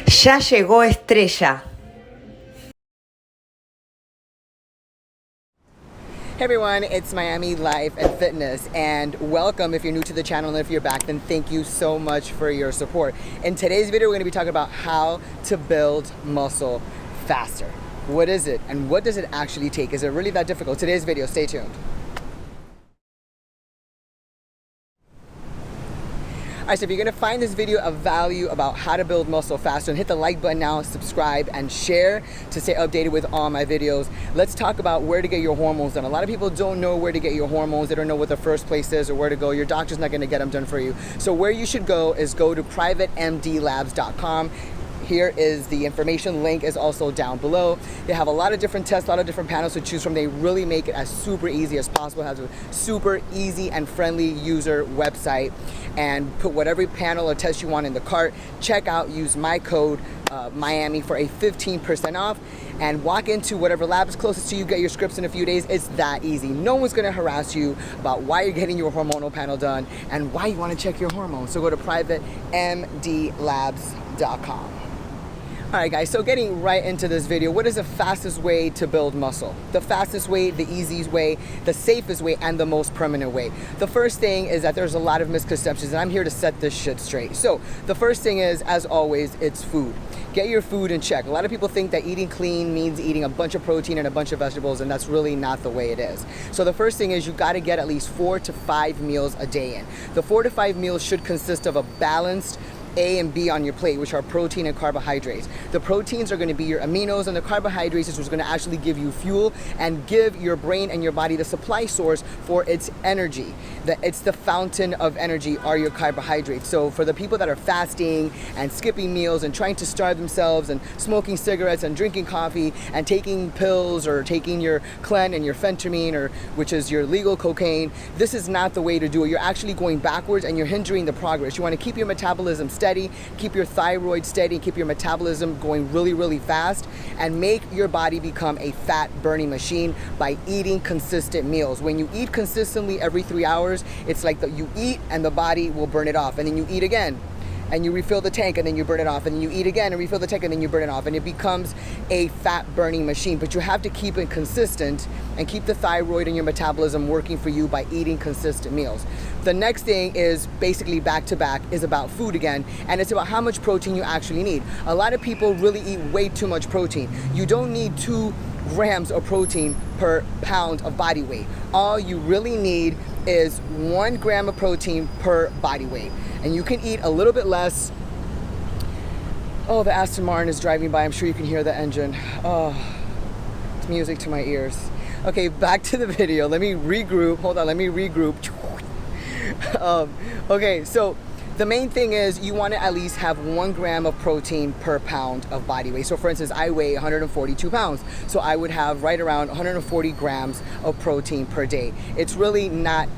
Ya llegó Estrella. Hey everyone, it's Miami Life and Fitness, and welcome if you're new to the channel, and if you're back, then thank you so much for your support. In today's video, we're going to be talking about how to build muscle faster. What is it, and what does it actually take? Is it really that difficult? Today's video, stay tuned. Alright, so if you're going to find this video of value about how to build muscle faster, and hit the like button now, subscribe, and share to stay updated with all my videos. Let's talk about where to get your hormones done. A lot of people don't know where to get your hormones. They don't know what the first place is or where to go. Your doctor's not going to get them done for you. So where you should go is go to privatemdlabs.com. Here is the information. Link is also down below. They have a lot of different tests, a lot of different panels to choose from. They really make it as super easy as possible. It has a super easy and friendly user website, and put whatever panel or test you want in the cart. Check out, use my code Miami for a 15% off, and walk into whatever lab is closest to you, get your scripts in a few days. It's that easy. No one's gonna harass you about why you're getting your hormonal panel done and why you wanna check your hormones. So go to privatemdlabs.com. Alright guys, so getting right into this video, what is the fastest way to build muscle? The fastest way, the easiest way, the safest way, and the most permanent way. The first thing is that there's a lot of misconceptions, and I'm here to set this shit straight. So the first thing is, as always, it's food. Get your food in check. A lot of people think that eating clean means eating a bunch of protein and a bunch of vegetables, and that's really not the way it is. So the first thing is, you gotta get at least 4 to 5 meals a day in. The 4 to 5 meals should consist of a balanced A and B on your plate, which are protein and carbohydrates. The proteins are going to be your aminos, and the carbohydrates is what's going to actually give you fuel and give your brain and your body the supply source for its energy. It's the fountain of energy are your carbohydrates. So for the people that are fasting and skipping meals and trying to starve themselves and smoking cigarettes and drinking coffee and taking pills or taking your Clen and your phentermine, or which is your legal cocaine, this is not the way to do it. You're actually going backwards and you're hindering the progress. You want to keep your metabolism steady, keep your thyroid steady, keep your metabolism going really, really fast, and make your body become a fat burning machine by eating consistent meals. When you eat consistently every 3 hours, it's like you eat and the body will burn it off, and then you eat again and you refill the tank and then you burn it off, and then you eat again and refill the tank and then you burn it off, and it becomes a fat burning machine. But you have to keep it consistent and keep the thyroid and your metabolism working for you by eating consistent meals. The next thing is basically back to back is about food again, and it's about how much protein you actually need. A lot of people really eat way too much protein. You don't need 2 grams of protein per pound of body weight. All you really need is 1 gram of protein per body weight. And you can eat a little bit less. Oh, the Aston Martin is driving by. I'm sure you can hear the engine. Oh, it's music to my ears. Okay, back to the video. Let me regroup. Hold on, let me regroup. Okay, so the main thing is you want to at least have 1 gram of protein per pound of body weight. So for instance, I weigh 142 pounds. So I would have right around 140 grams of protein per day. It's really not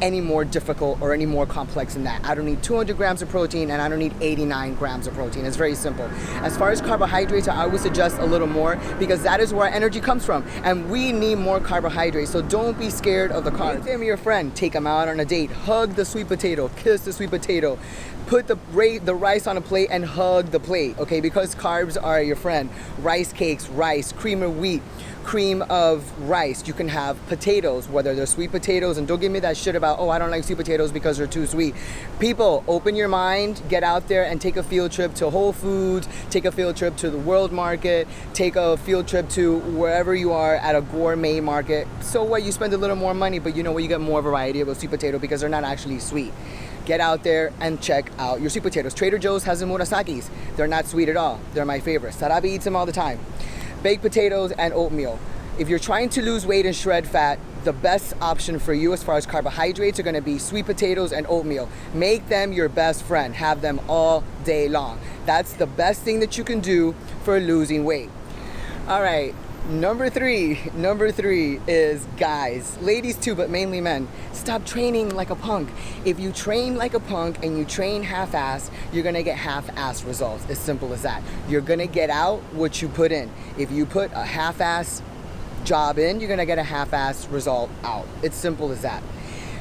any more difficult or any more complex than that. I don't need 200 grams of protein, and I don't need 89 grams of protein. It's very simple. As far as carbohydrates, I always suggest a little more, because that is where our energy comes from, and we need more carbohydrates. So don't be scared of the carbs. Make them your friend. Take them out on a date. Hug the sweet potato. Kiss the sweet potato. Put the rice on a plate and hug the plate, okay? Because carbs are your friend. Rice cakes, rice, cream of wheat, cream of rice. You can have potatoes, whether they're sweet potatoes, and don't give me that shit about, oh, I don't like sweet potatoes because they're too sweet. People, open your mind, get out there and take a field trip to Whole Foods, take a field trip to the World Market, take a field trip to wherever you are at a gourmet market. So what, you spend a little more money, but you know what, you get more variety of a sweet potato because they're not actually sweet. Get out there and check out your sweet potatoes. Trader Joe's has the murasakis. They're not sweet at all. They're my favorite. Sarabi eats them all the time. Baked potatoes and oatmeal. If you're trying to lose weight and shred fat, the best option for you as far as carbohydrates are going to be sweet potatoes and oatmeal. Make them your best friend. Have them all day long. That's the best thing that you can do for losing weight. All right. Number three is, guys, ladies too, but mainly men, stop training like a punk. If you train like a punk and you train half-ass, you're gonna get half-ass results. As simple as that. You're gonna get out what you put in. If you put a half-ass job in, you're gonna get a half-ass result out. It's simple as that.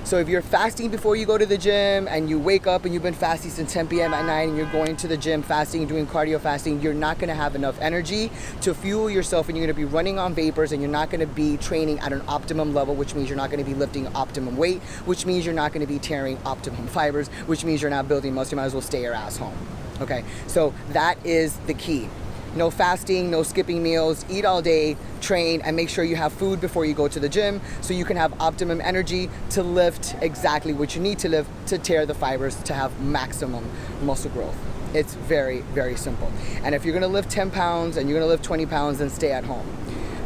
So if you're fasting before you go to the gym and you wake up and you've been fasting since 10 p.m. at night and you're going to the gym fasting, doing cardio fasting, you're not gonna have enough energy to fuel yourself, and you're gonna be running on vapors, and you're not gonna be training at an optimum level, which means you're not gonna be lifting optimum weight, which means you're not gonna be tearing optimum fibers, which means you're not building muscle. You might as well stay your ass home. Okay, so that is the key. No fasting, no skipping meals, eat all day, train, and make sure you have food before you go to the gym so you can have optimum energy to lift exactly what you need to lift to tear the fibers to have maximum muscle growth. It's very, very simple. And if you're gonna lift 10 pounds and you're gonna lift 20 pounds, then stay at home.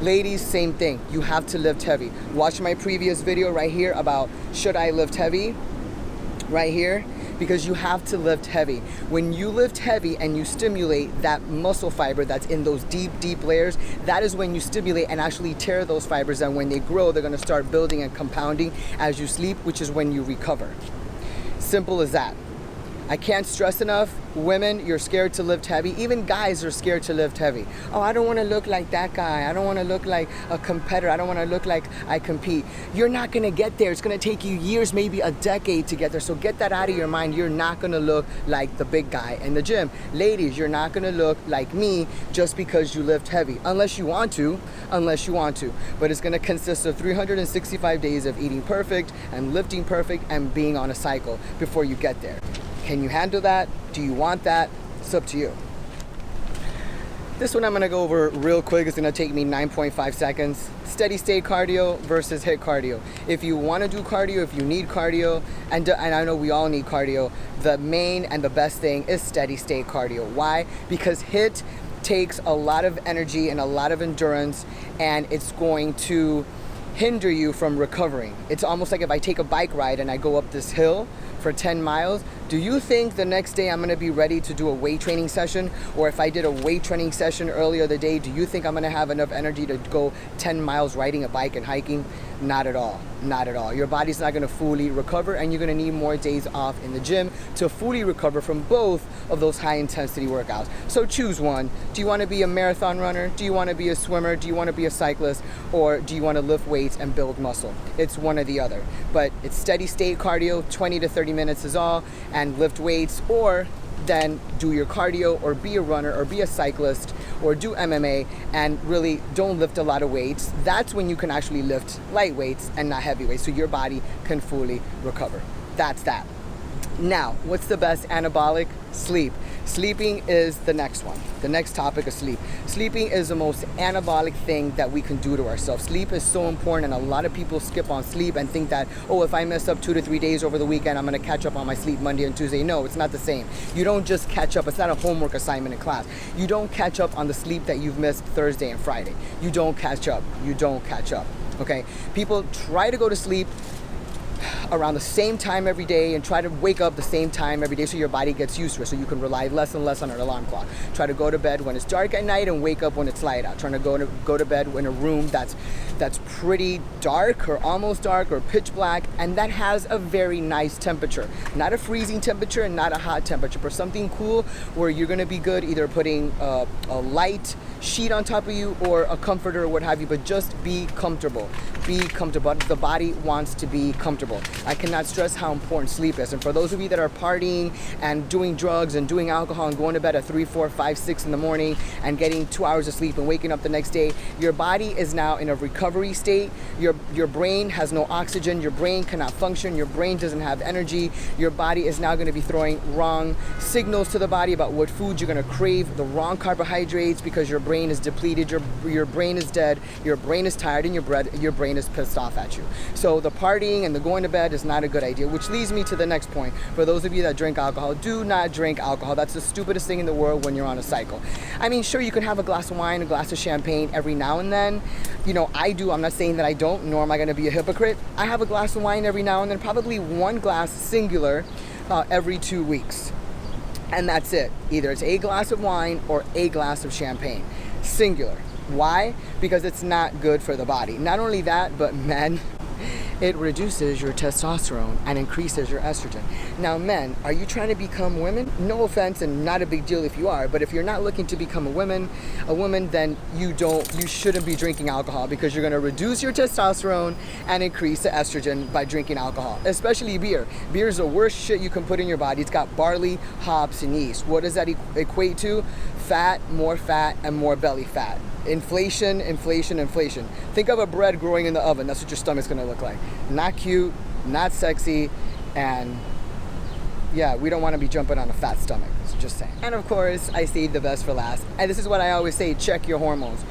Ladies, same thing. You have to lift heavy. Watch my previous video right here about should I lift heavy, right here, because you have to lift heavy. When you lift heavy and you stimulate that muscle fiber that's in those deep, deep layers, that is when you stimulate and actually tear those fibers, and when they grow, they're gonna start building and compounding as you sleep, which is when you recover. Simple as that. I can't stress enough, women, you're scared to lift heavy. Even guys are scared to lift heavy. Oh, I don't wanna look like that guy. I don't wanna look like a competitor. I don't wanna look like I compete. You're not gonna get there. It's gonna take you years, maybe a decade to get there. So get that out of your mind. You're not gonna look like the big guy in the gym. Ladies, you're not gonna look like me just because you lift heavy. Unless you want to. But it's gonna consist of 365 days of eating perfect and lifting perfect and being on a cycle before you get there. Can you handle that? Do you want that? It's up to you. This one I'm gonna go over real quick. It's gonna take me 9.5 seconds. Steady state cardio versus HIIT cardio. If you wanna do cardio, if you need cardio, and I know we all need cardio, the main and the best thing is steady state cardio. Why? Because HIIT takes a lot of energy and a lot of endurance, and it's going to hinder you from recovering. It's almost like if I take a bike ride and I go up this hill for 10 miles, do you think the next day I'm gonna be ready to do a weight training session? Or if I did a weight training session earlier the day, do you think I'm gonna have enough energy to go 10 miles riding a bike and hiking? Not at all, not at all. Your body's not gonna fully recover, and you're gonna need more days off in the gym to fully recover from both of those high intensity workouts. So choose one. Do you wanna be a marathon runner? Do you wanna be a swimmer? Do you wanna be a cyclist? Or do you wanna lift weights and build muscle? It's one or the other. But it's steady state cardio, 20 to 30 minutes is all, and lift weights, or then do your cardio, or be a runner, or be a cyclist, or do MMA, and really don't lift a lot of weights. That's when you can actually lift light weights and not heavy weights, so your body can fully recover. That's that. Now, what's the best anabolic? Sleep. Sleeping is the next one. The next topic is sleep. Sleeping is the most anabolic thing that we can do to ourselves. Sleep is so important, and a lot of people skip on sleep and think that, oh, if I mess up 2 to 3 days over the weekend, I'm gonna catch up on my sleep Monday and Tuesday. No, it's not the same. You don't just catch up. It's not a homework assignment in class. You don't catch up on the sleep that you've missed Thursday and Friday. You don't catch up. You don't catch up, okay? People try to go to sleep around the same time every day and try to wake up the same time every day so your body gets used to it, so you can rely less and less on an alarm clock. Try to go to bed when it's dark at night and wake up when it's light out. Trying to go to bed in a room that's pretty dark or almost dark or pitch black, and that has a very nice temperature. Not a freezing temperature and not a hot temperature, but something cool where you're gonna be good either putting a light sheet on top of you or a comforter or what have you, but just be comfortable. Be comfortable. The body wants to be comfortable. I cannot stress how important sleep is. And for those of you that are partying and doing drugs and doing alcohol and going to bed at 3, 4, 5, 6 in the morning and getting 2 hours of sleep and waking up the next day, your body is now in a recovery state. Your brain has no oxygen. Your brain cannot function. Your brain doesn't have energy. Your body is now going to be throwing wrong signals to the body about what food you're going to crave, the wrong carbohydrates, because your brain is depleted, your brain is dead, your brain is tired, and your brain is pissed off at you. So the partying and the going to bed is not a good idea, which leads me to the next point. For those of you that drink alcohol, do not drink alcohol. That's the stupidest thing in the world when you're on a cycle. I mean, sure, you can have a glass of wine, a glass of champagne every now and then. You know, I do. I'm not saying that I don't, nor am I going to be a hypocrite. I have a glass of wine every now and then, probably one glass singular every 2 weeks. And that's it. Either it's a glass of wine or a glass of champagne. Singular. Why? Because it's not good for the body. Not only that, but men, it reduces your testosterone and increases your estrogen. Now, men, are you trying to become women? No offense, and not a big deal if you are, but if you're not looking to become a woman, then you shouldn't be drinking alcohol, because you're gonna reduce your testosterone and increase the estrogen by drinking alcohol, especially beer. Beer is the worst shit you can put in your body. It's got barley, hops, and yeast. What does that equate to? Fat, and more belly fat. Inflation, inflation, inflation. Think of a bread growing in the oven. That's what your stomach's gonna look like. Not cute, not sexy, and yeah, we don't want to be jumping on a fat stomach. Just saying. And of course, I saved the best for last. And this is what I always say, check your hormones.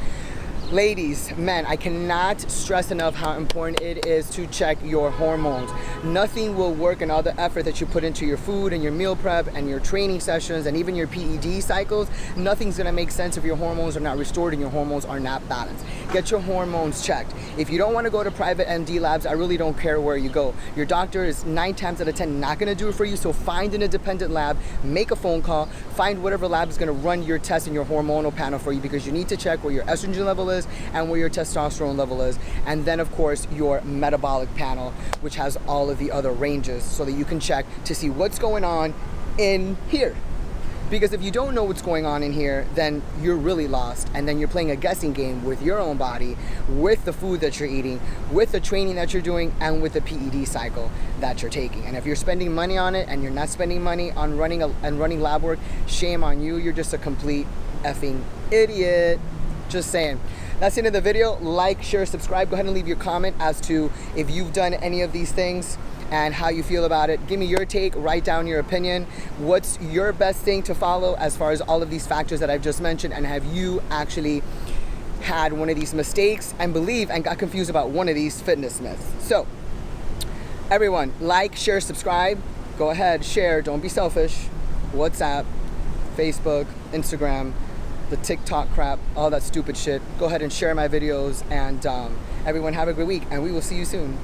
Ladies, men, I cannot stress enough how important it is to check your hormones. Nothing will work in all the effort that you put into your food and your meal prep and your training sessions and even your PED cycles. Nothing's gonna make sense if your hormones are not restored and your hormones are not balanced. Get your hormones checked. If you don't wanna go to private MD labs, I really don't care where you go. Your doctor is 9 times out of 10 not gonna do it for you, so find an independent lab, make a phone call, find whatever lab is gonna run your test and your hormonal panel for you, because you need to check where your estrogen level is and where your testosterone level is, and then of course your metabolic panel, which has all of the other ranges, so that you can check to see what's going on in here. Because if you don't know what's going on in here, then you're really lost, and then you're playing a guessing game with your own body, with the food that you're eating, with the training that you're doing, and with the PED cycle that you're taking. And if you're spending money on it and you're not spending money on running lab work, shame on you. You're just a complete effing idiot. Just saying. That's the end of the video. Like, share, subscribe. Go ahead and leave your comment as to if you've done any of these things and how you feel about it. Give me your take. Write down your opinion. What's your best thing to follow as far as all of these factors that I've just mentioned? And have you actually had one of these mistakes and got confused about one of these fitness myths? So, everyone, like, share, subscribe. Go ahead, share. Don't be selfish. WhatsApp, Facebook, Instagram, the TikTok crap, all that stupid shit. Go ahead and share my videos, and everyone have a great week, and we will see you soon.